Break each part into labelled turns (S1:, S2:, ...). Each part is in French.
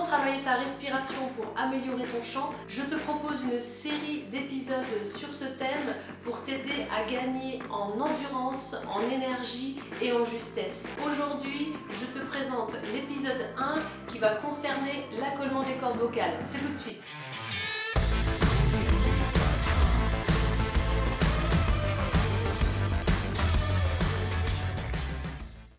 S1: travailler ta respiration pour améliorer ton chant, je te propose une série d'épisodes sur ce thème pour t'aider à gagner en endurance, en énergie et en justesse. Aujourd'hui, je te présente l'épisode 1 qui va concerner l'accollement des cordes vocales. C'est tout de suite.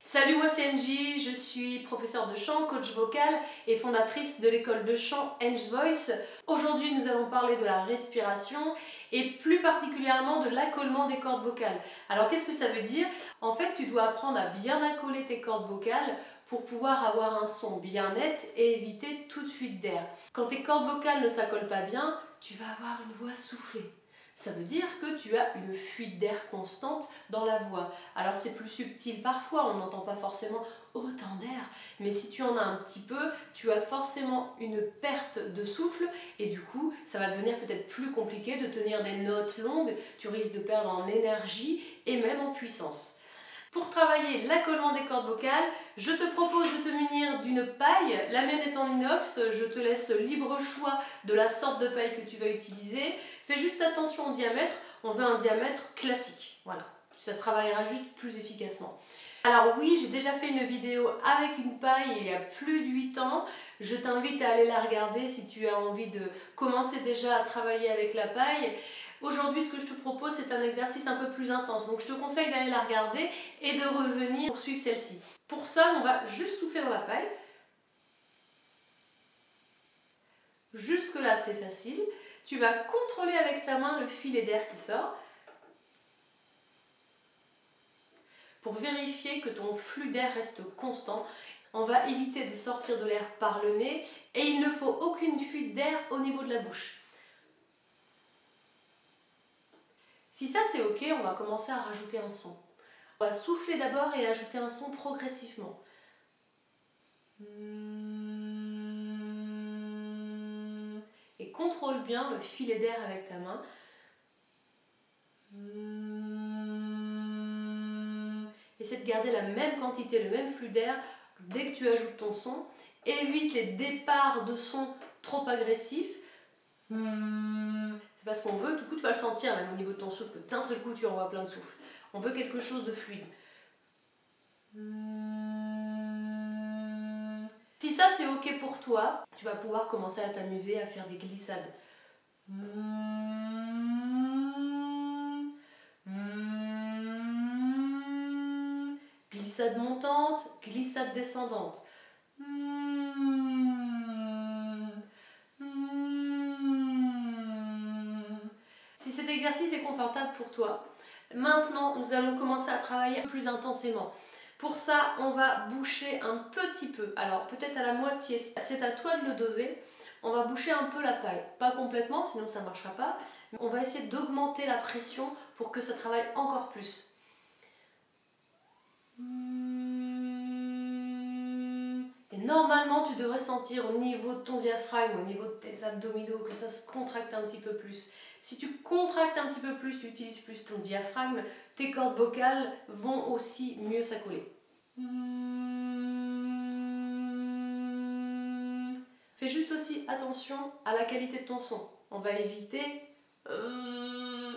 S1: Salut, moi c'est Angie, je suis professeure de chant, coach vocal et fondatrice de l'école de chant Ange Voice. Aujourd'hui, nous allons parler de la respiration et plus particulièrement de l'accollement des cordes vocales. Alors qu'est-ce que ça veut dire? En fait, tu dois apprendre à bien accoler tes cordes vocales pour pouvoir avoir un son bien net et éviter toute fuite d'air. Quand tes cordes vocales ne s'accolent pas bien, tu vas avoir une voix soufflée. Ça veut dire que tu as une fuite d'air constante dans la voix. Alors c'est plus subtil parfois, on n'entend pas forcément autant d'air, mais si tu en as un petit peu, tu as forcément une perte de souffle et du coup ça va devenir peut-être plus compliqué de tenir des notes longues, tu risques de perdre en énergie et même en puissance. Pour travailler l'accollement des cordes vocales, je te propose de te munir d'une paille. La mienne est en inox, je te laisse libre choix de la sorte de paille que tu vas utiliser. Fais juste attention au diamètre, on veut un diamètre classique. Voilà, ça travaillera juste plus efficacement. Alors oui, j'ai déjà fait une vidéo avec une paille il y a plus de 8 ans. Je t'invite à aller la regarder si tu as envie de commencer déjà à travailler avec la paille. Aujourd'hui, ce que je te propose, c'est un exercice un peu plus intense. Donc je te conseille d'aller la regarder et de revenir pour suivre celle-ci. Pour ça, on va juste souffler dans la paille. Jusque là, c'est facile. Tu vas contrôler avec ta main le filet d'air qui sort, pour vérifier que ton flux d'air reste constant. On va éviter de sortir de l'air par le nez et il ne faut aucune fuite d'air au niveau de la bouche. Si ça c'est ok, on va commencer à rajouter un son. On va souffler d'abord et ajouter un son progressivement. Et contrôle bien le filet d'air avec ta main. Essaie de garder la même quantité, le même flux d'air dès que tu ajoutes ton son. Évite les départs de son trop agressifs. C'est pas ce qu'on veut, du coup tu vas le sentir même au niveau de ton souffle, que d'un seul coup tu envoies plein de souffle. On veut quelque chose de fluide. Si ça c'est ok pour toi, tu vas pouvoir commencer à t'amuser à faire des glissades. Glissade montante, glissade descendante. Si cet exercice est confortable pour toi, maintenant nous allons commencer à travailler plus intensément. Pour ça, on va boucher un petit peu, alors peut-être à la moitié, c'est à toi de le doser. On va boucher un peu la paille, pas complètement, sinon ça ne marchera pas. On va essayer d'augmenter la pression pour que ça travaille encore plus. Et normalement, tu devrais sentir au niveau de ton diaphragme, au niveau de tes abdominaux, que ça se contracte un petit peu plus. Si tu contractes un petit peu plus, tu utilises plus ton diaphragme, tes cordes vocales vont aussi mieux s'accoler. Fais juste aussi attention à la qualité de ton son. On va éviter ce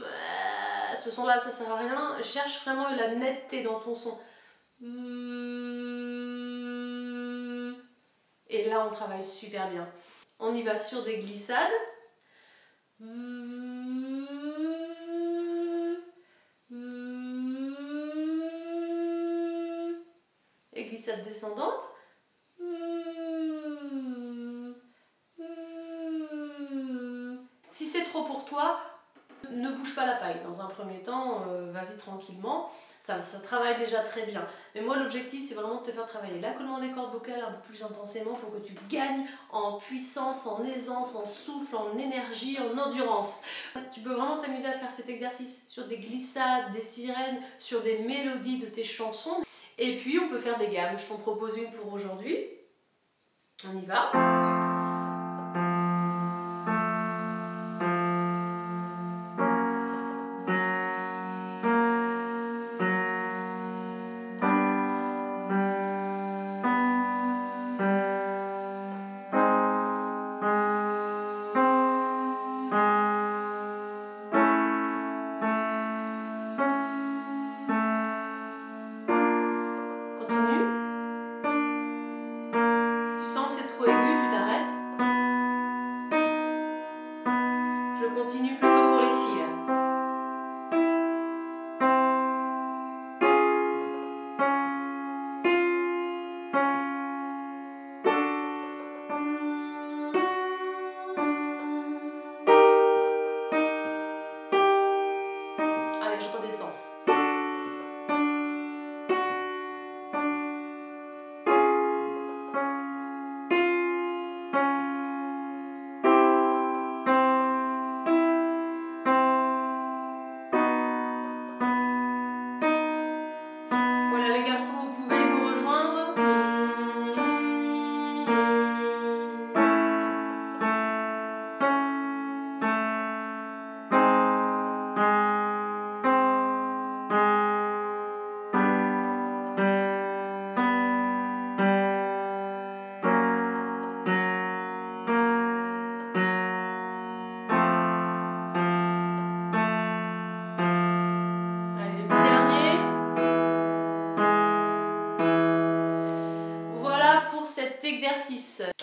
S1: son-là, ça sert à rien. Cherche vraiment la netteté dans ton son. Et là, on travaille super bien. On y va sur des glissades. Et glissade descendante. Si c'est trop pour toi, ne bouge pas la paille. Dans un premier temps, vas-y tranquillement. Ça travaille déjà très bien. Mais moi, l'objectif, c'est vraiment de te faire travailler l'accollement des cordes vocales un peu plus intensément pour que tu gagnes en puissance, en aisance, en souffle, en énergie, en endurance. Tu peux vraiment t'amuser à faire cet exercice sur des glissades, des sirènes, sur des mélodies de tes chansons. Et puis, on peut faire des gammes. Je t'en propose une pour aujourd'hui. On y va.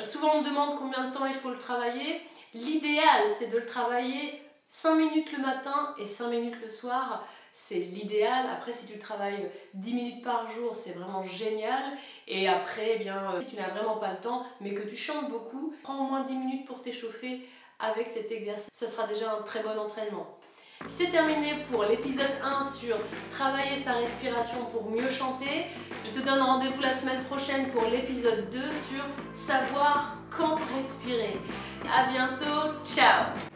S1: Souvent on me demande combien de temps il faut le travailler. L'idéal, c'est de le travailler 5 minutes le matin et 5 minutes le soir. C'est l'idéal. Après, si tu travailles 10 minutes par jour, c'est vraiment génial. Et après, eh bien, si tu n'as vraiment pas le temps, mais que tu chantes beaucoup, prends au moins 10 minutes pour t'échauffer avec cet exercice. Ça sera déjà un très bon entraînement. C'est terminé pour l'épisode 1 sur travailler sa respiration pour mieux chanter. Je te donne rendez-vous la semaine prochaine pour l'épisode 2 sur savoir quand respirer. À bientôt, ciao!